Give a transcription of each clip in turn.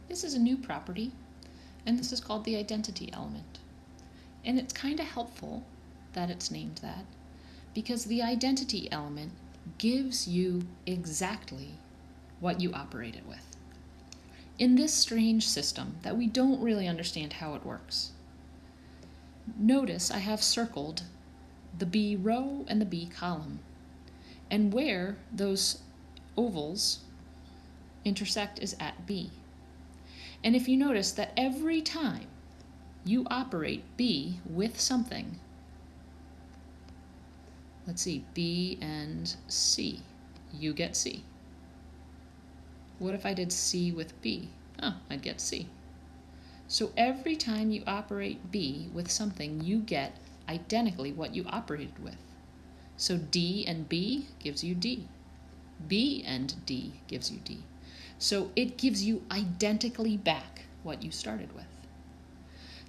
This is a new property, and this is called the identity element. And it's kind of helpful that it's named that, because the identity element gives you exactly what you operated with. In this strange system that we don't really understand how it works, notice I have circled the B row and the B column, and where those ovals intersect is at B. And if you notice that every time you operate B with something, let's see, B and C, you get C. What if I did C with B? Oh, I'd get C. So every time you operate B with something, you get identically what you operated with. So D and B gives you D. B and D gives you D. So it gives you identically back what you started with.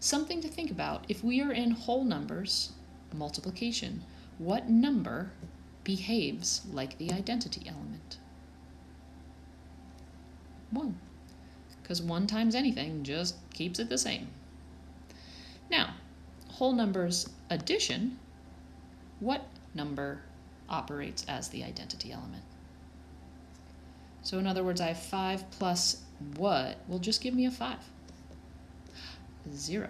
Something to think about, if we are in whole numbers, multiplication, what number behaves like the identity element? 1. Because 1 times anything just keeps it the same. Now, whole numbers addition, what number operates as the identity element? So in other words, I have 5 plus what will just give me a 5. 0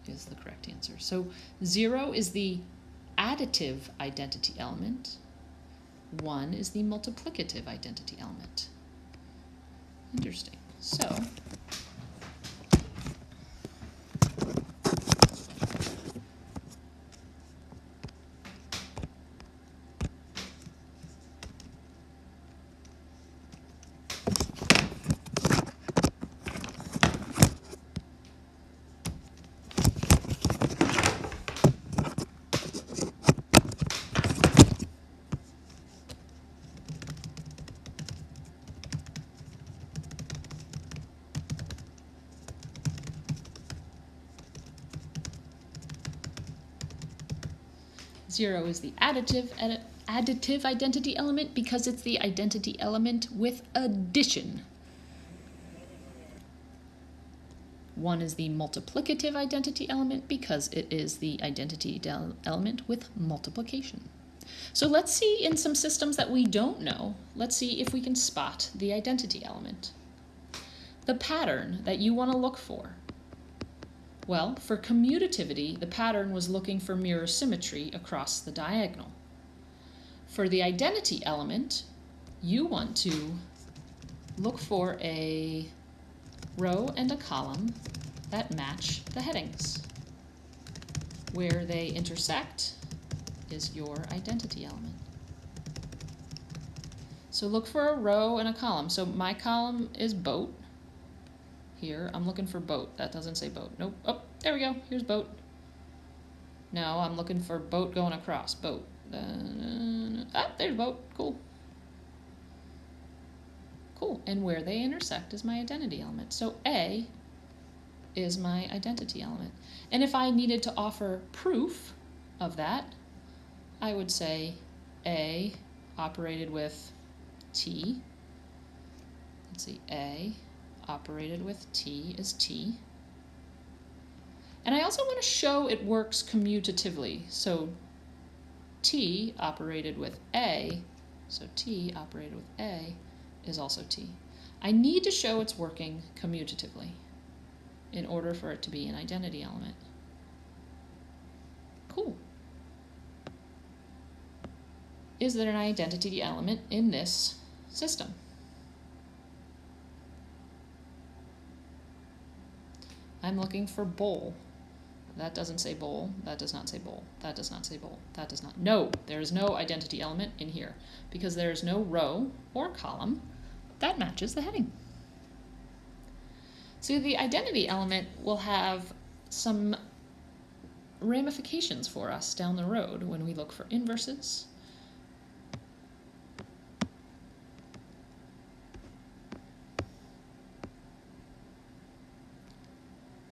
is the correct answer. So 0 is the additive identity element. 1 is the multiplicative identity element. Interesting. So zero is the additive identity element because it's the identity element with addition. 1 is the multiplicative identity element because it is the identity element with multiplication. So let's see, in some systems that we don't know, let's see if we can spot the identity element. The pattern that you want to look for. Well, for commutativity, the pattern was looking for mirror symmetry across the diagonal. For the identity element, you want to look for a row and a column that match the headings. Where they intersect is your identity element. So look for a row and a column. So my column is boat. Here, I'm looking for boat. That doesn't say boat. Nope. Oh, there we go. Here's boat. No, I'm looking for boat going across. Boat. There's boat. Cool. Cool. And where they intersect is my identity element. So A is my identity element. And if I needed to offer proof of that, I would say A operated with T. Let's see, A operated with T is T. And I also want to show it works commutatively. So T operated with A, so T operated with A is also T. I need to show it's working commutatively in order for it to be an identity element. Cool. Is there an identity element in this system? I'm looking for bowl. That doesn't say bowl. That does not say bowl. That does not say bowl. That does not. No, there is no identity element in here because there is no row or column that matches the heading. So the identity element will have some ramifications for us down the road when we look for inverses